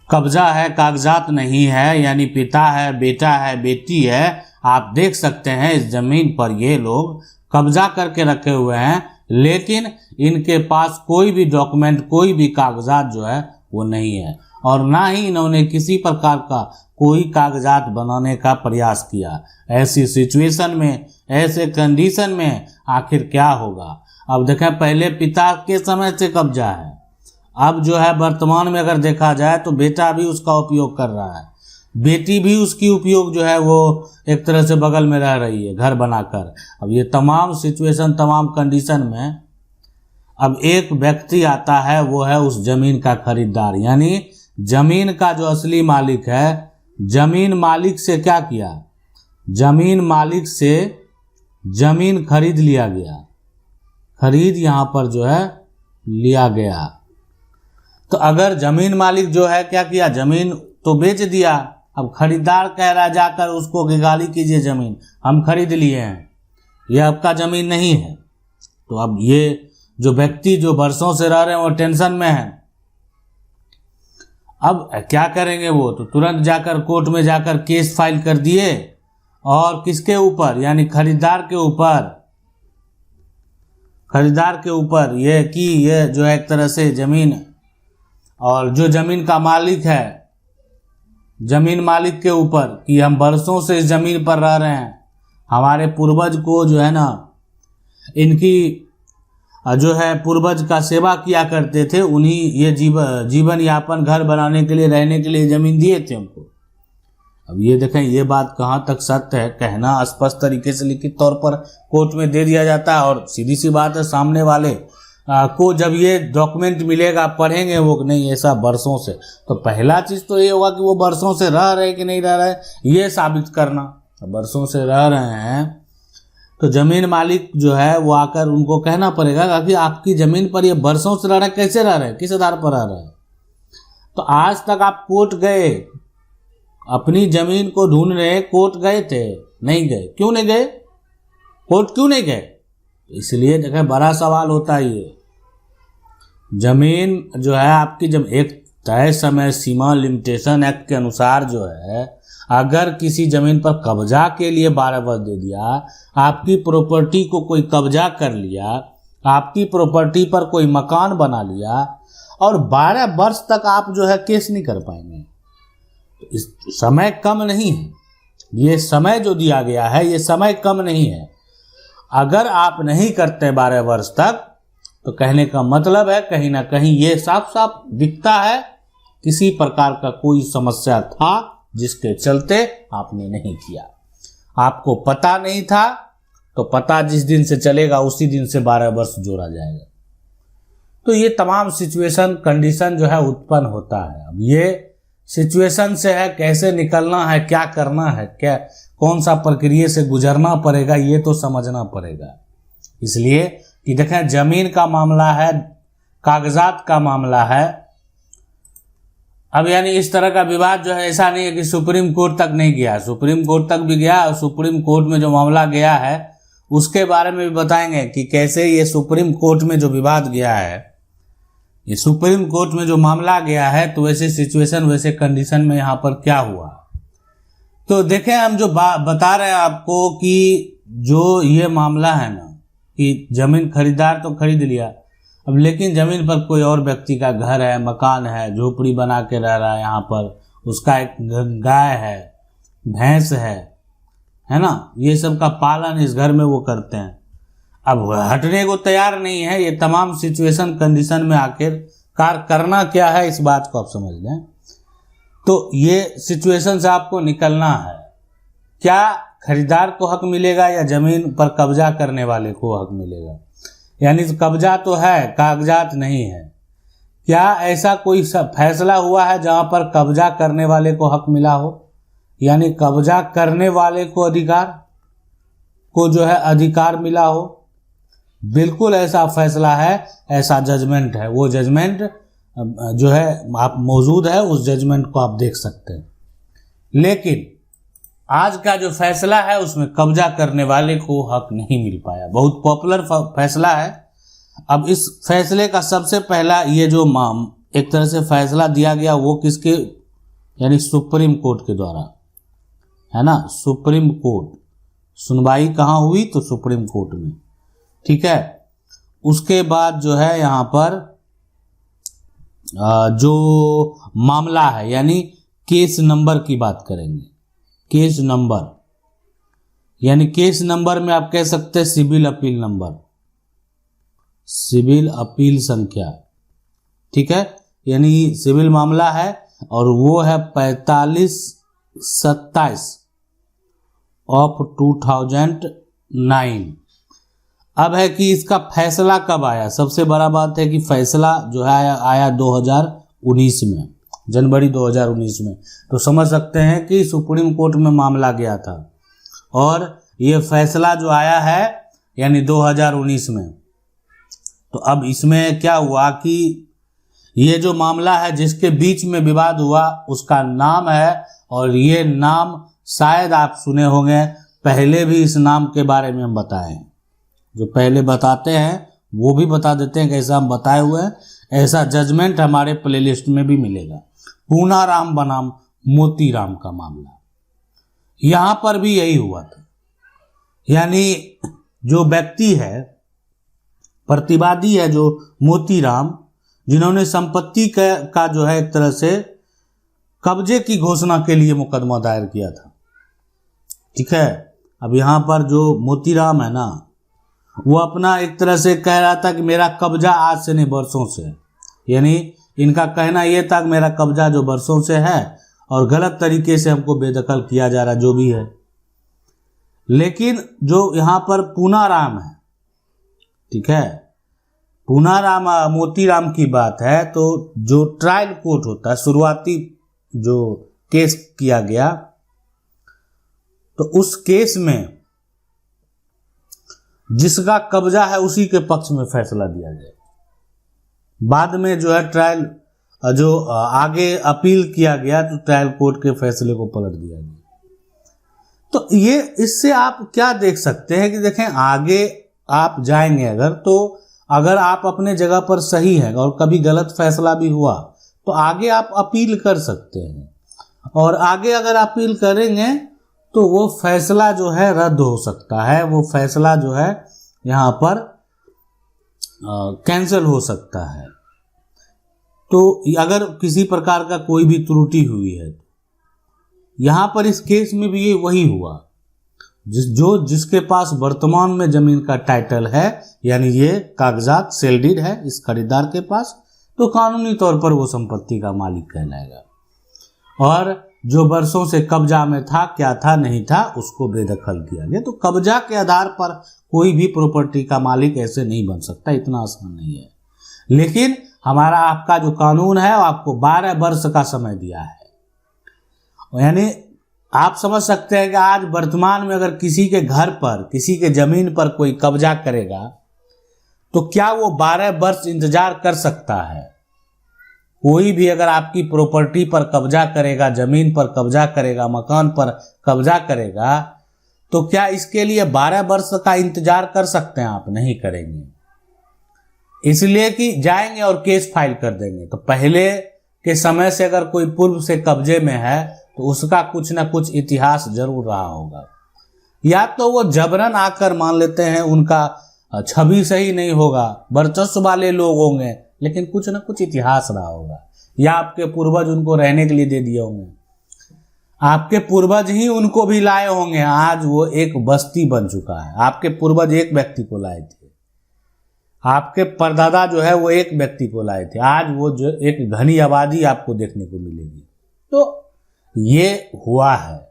कब्जा है, कागजात नहीं है, यानी पिता है, बेटा है, बेटी है। आप देख सकते हैं इस जमीन पर ये लोग कब्जा करके रखे हुए हैं, लेकिन इनके पास कोई भी डॉक्यूमेंट, कोई भी कागजात जो है वो नहीं है, और ना ही इन्होंने किसी प्रकार का कोई कागजात बनाने का प्रयास किया। ऐसी सिचुएशन में, ऐसे कंडीशन में आखिर क्या होगा? अब देखें, पहले पिता के समय से कब्जा है, अब जो है वर्तमान में अगर देखा जाए तो बेटा भी उसका उपयोग कर रहा है, बेटी भी उसकी उपयोग जो है वो एक तरह से बगल में रह रही है घर बनाकर। अब ये तमाम सिचुएशन, तमाम कंडीशन में अब एक व्यक्ति आता है, वो है उस जमीन का खरीदार, यानी जमीन का जो असली मालिक है। जमीन मालिक से क्या किया? जमीन मालिक से जमीन खरीद लिया गया, खरीद यहाँ पर जो है लिया गया। तो अगर जमीन मालिक जो है क्या किया? जमीन तो बेच दिया, अब खरीदार कह रहा है जाकर उसको कि गाली कीजिए, जमीन हम खरीद लिए हैं, यह आपका जमीन नहीं है। तो अब ये जो व्यक्ति जो बरसों से रह रहे हैं वो टेंशन में है। अब क्या करेंगे वो? तो तुरंत जाकर कोर्ट में जाकर केस फाइल कर दिए, और किसके ऊपर? यानी खरीदार के ऊपर, खरीदार के ऊपर ये कि ये जो है एक तरह से जमीन, और जो जमीन का मालिक है, जमीन मालिक के ऊपर कि हम बरसों से इस जमीन पर रह रहे हैं, हमारे पूर्वज को जो है ना, इनकी जो है पूर्वज का सेवा किया करते थे, उन्हीं ये जीवन यापन, घर बनाने के लिए, रहने के लिए जमीन दिए थे हमको। अब ये देखें, ये बात कहाँ तक सत्य है? कहना स्पष्ट तरीके से लिखित तौर पर कोर्ट में दे दिया जाता है, और सीधी सी बात है, सामने वाले को जब ये डॉक्यूमेंट मिलेगा, पढ़ेंगे वो कि नहीं ऐसा बरसों से, तो पहला चीज़ तो ये होगा कि वो बरसों से रह रहे कि नहीं रह रहे, ये साबित करना। बरसों से रह रहे हैं तो जमीन मालिक जो है वो आकर उनको कहना पड़ेगा कि आपकी ज़मीन पर ये बरसों से रह रहे हैं, कैसे रह रहे हैं, किस आधार पर रह रहे हैं। तो आज तक आप कोर्ट गए, अपनी ज़मीन को ढूंढने कोर्ट गए थे? नहीं गए। क्यों नहीं गए? कोर्ट क्यों नहीं गए? इसलिए देखें, बड़ा सवाल होता है ये। जमीन जो है आपकी, जब एक तय समय सीमा, लिमिटेशन एक्ट के अनुसार जो है, अगर किसी जमीन पर कब्जा के लिए 12 वर्ष दे दिया, आपकी प्रॉपर्टी को कोई कब्जा कर लिया, आपकी प्रॉपर्टी पर कोई मकान बना लिया, और 12 वर्ष तक आप जो है केस नहीं कर पाएंगे। तो इस समय कम नहीं है, ये समय जो दिया गया है ये समय कम नहीं है। अगर आप नहीं करते 12 वर्ष तक, तो कहने का मतलब है कहीं ना कहीं ये साफ साफ दिखता है किसी प्रकार का कोई समस्या था, जिसके चलते आपने नहीं किया। आपको पता नहीं था, तो पता जिस दिन से चलेगा उसी दिन से 12 वर्ष जोड़ा जाएगा। तो ये तमाम सिचुएशन, कंडीशन जो है उत्पन्न होता है। अब ये सिचुएशन से है, कैसे निकलना है, क्या करना है, क्या कौन सा प्रक्रिया से गुजरना पड़ेगा, ये तो समझना पड़ेगा। इसलिए कि देखें, जमीन का मामला है, कागजात का मामला है। अब यानी इस तरह का विवाद जो है, ऐसा नहीं है कि सुप्रीम कोर्ट तक नहीं गया, सुप्रीम कोर्ट तक भी गया, और सुप्रीम कोर्ट में जो मामला गया है उसके बारे में भी बताएंगे कि कैसे ये सुप्रीम कोर्ट में जो विवाद गया है, ये सुप्रीम कोर्ट में जो मामला गया है, तो वैसे सिचुएशन, वैसे कंडीशन में यहाँ पर क्या हुआ। तो देखें, हम जो बता रहे हैं आपको कि जो ये मामला है ना, कि जमीन खरीदार तो खरीद लिया, अब लेकिन ज़मीन पर कोई और व्यक्ति का घर है, मकान है, झोपड़ी बना के रह रहा है, यहाँ पर उसका एक गाय है, भैंस है ना, ये सब का पालन इस घर में वो करते हैं। अब हटने को तैयार नहीं है। ये तमाम सिचुएशन, कंडीशन में आखिरकार करना क्या है, इस बात को आप समझ लें। तो ये सिचुएशन से आपको निकलना है। क्या खरीदार को हक मिलेगा या ज़मीन पर कब्जा करने वाले को हक मिलेगा? यानी कब्जा तो है, कागजात नहीं है। क्या ऐसा कोई फैसला हुआ है जहां पर कब्जा करने वाले को हक मिला हो, यानी कब्जा करने वाले को अधिकार मिला हो? बिल्कुल ऐसा फैसला है, ऐसा जजमेंट है। वो जजमेंट जो है आप मौजूद है, उस जजमेंट को आप देख सकते हैं। लेकिन आज का जो फैसला है उसमें कब्जा करने वाले को हक नहीं मिल पाया। बहुत पॉपुलर फैसला है। अब इस फैसले का सबसे पहला ये जो एक तरह से फैसला दिया गया वो किसके, यानी सुप्रीम कोर्ट के द्वारा, है ना, सुप्रीम कोर्ट। सुनवाई कहाँ हुई, तो सुप्रीम कोर्ट में, ठीक है। उसके बाद जो है यहाँ पर जो मामला है, यानी केस नंबर की बात करेंगे। केस नंबर, यानी केस नंबर में आप कह सकते हैं civil appeal number, civil appeal संख्या, ठीक है। यानी सिविल मामला है और वो है 4527 ऑफ 2009। अब है कि इसका फैसला कब आया। सबसे बड़ा बात है कि फैसला जो है आया 2019 में, जनवरी 2019 में। तो समझ सकते हैं कि सुप्रीम कोर्ट में मामला गया था और ये फैसला जो आया है यानी 2019 में। तो अब इसमें क्या हुआ कि ये जो मामला है जिसके बीच में विवाद हुआ उसका नाम है, और ये नाम शायद आप सुने होंगे, पहले भी इस नाम के बारे में हम बताए हैं। जो पहले बताते हैं वो भी बता देते हैं कैसा हम बताए हुए हैं। ऐसा जजमेंट हमारे प्लेलिस्ट में भी मिलेगा। पूनाराम बनाम मोतीराम का मामला, यहां पर भी यही हुआ था। यानी जो व्यक्ति है, प्रतिवादी है जो मोतीराम, जिन्होंने संपत्ति का जो है एक तरह से कब्जे की घोषणा के लिए मुकदमा दायर किया था, ठीक है। अब यहाँ पर जो मोतीराम है ना, वो अपना एक तरह से कह रहा था कि मेरा कब्जा आज से नहीं वर्षों से है। यानी इनका कहना यह था कि मेरा कब्जा जो वर्षों से है और गलत तरीके से हमको बेदखल किया जा रहा, जो भी है। लेकिन जो यहाँ पर पूनाराम है, ठीक है, पूनाराम मोतीराम की बात है, तो जो ट्रायल कोर्ट होता है, शुरुआती जो केस किया गया, तो उस केस में जिसका कब्जा है उसी के पक्ष में फैसला दिया गया। बाद में जो है ट्रायल जो आगे अपील किया गया तो ट्रायल कोर्ट के फैसले को पलट दिया गया। तो ये इससे आप क्या देख सकते हैं कि देखें, आगे आप जाएंगे अगर, तो अगर आप अपने जगह पर सही हैं और कभी गलत फैसला भी हुआ तो आगे आप अपील कर सकते हैं, और आगे अगर अपील करेंगे तो वो फैसला जो है रद्द हो सकता है, वो फैसला जो है यहाँ पर कैंसिल हो सकता है। तो अगर किसी प्रकार का कोई भी त्रुटि हुई है, तो यहाँ पर इस केस में भी ये वही हुआ। जिसके पास वर्तमान में जमीन का टाइटल है, यानी ये कागजात सेल डीड है इस खरीदार के पास, तो कानूनी तौर पर वो संपत्ति का मालिक कहलाएगा। और जो वर्षों से कब्जा में था, क्या था नहीं था, उसको बेदखल किया गया। तो कब्जा के आधार पर कोई भी प्रॉपर्टी का मालिक ऐसे नहीं बन सकता, इतना आसान नहीं है। लेकिन हमारा आपका जो कानून है वो आपको 12 वर्ष का समय दिया है। यानी आप समझ सकते हैं कि आज वर्तमान में अगर किसी के घर पर, किसी के जमीन पर कोई कब्जा करेगा तो क्या वो 12 वर्ष इंतजार कर सकता है? कोई भी अगर आपकी प्रॉपर्टी पर कब्जा करेगा, जमीन पर कब्जा करेगा, मकान पर कब्जा करेगा, तो क्या इसके लिए 12 वर्ष का इंतजार कर सकते हैं आप? नहीं करेंगे, इसलिए कि जाएंगे और केस फाइल कर देंगे। तो पहले के समय से अगर कोई पूर्व से कब्जे में है तो उसका कुछ ना कुछ इतिहास जरूर रहा होगा, या तो वो जबरन आकर मान लेते हैं, उनका छवि सही नहीं होगा, वर्चस्व वाले लोग होंगे, लेकिन कुछ ना कुछ इतिहास रहा होगा, या आपके पूर्वज उनको रहने के लिए दे दिए होंगे, आपके पूर्वज ही उनको भी लाए होंगे। आज वो एक बस्ती बन चुका है। आपके पूर्वज एक व्यक्ति को लाए थे, आपके परदादा जो है वो एक व्यक्ति को लाए थे, आज वो जो एक घनी आबादी आपको देखने को मिलेगी। तो ये हुआ है,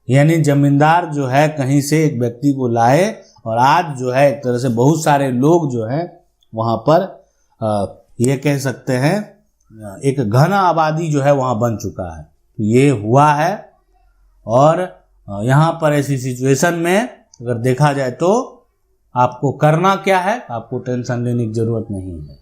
यानी जमींदार जो है कहीं से एक व्यक्ति को लाए, और आज जो है एक तरह से बहुत सारे लोग जो है वहाँ पर ये कह सकते हैं एक घना आबादी जो है वहाँ बन चुका है। तो ये हुआ है, और यहाँ पर ऐसी सिचुएशन में अगर देखा जाए तो आपको करना क्या है, आपको टेंशन लेने की जरूरत नहीं है।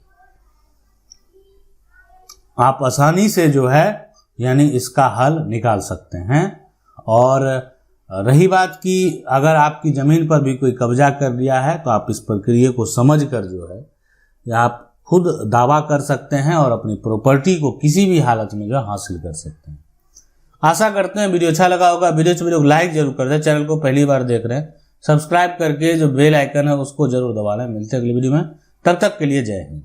आप आसानी से जो है यानी इसका हल निकाल सकते हैं। और रही बात कि अगर आपकी ज़मीन पर भी कोई कब्जा कर लिया है तो आप इस प्रक्रिया को समझ कर जो है, या आप खुद दावा कर सकते हैं और अपनी प्रॉपर्टी को किसी भी हालत में जो हासिल कर सकते हैं। आशा करते हैं वीडियो अच्छा लगा होगा। वीडियो को लाइक जरूर कर दें। चैनल को पहली बार देख रहे हैं सब्सक्राइब करके जो बेल आइकन है उसको जरूर दबा लें। मिलते हैं अगली वीडियो में, तब तक के लिए जय हिंद।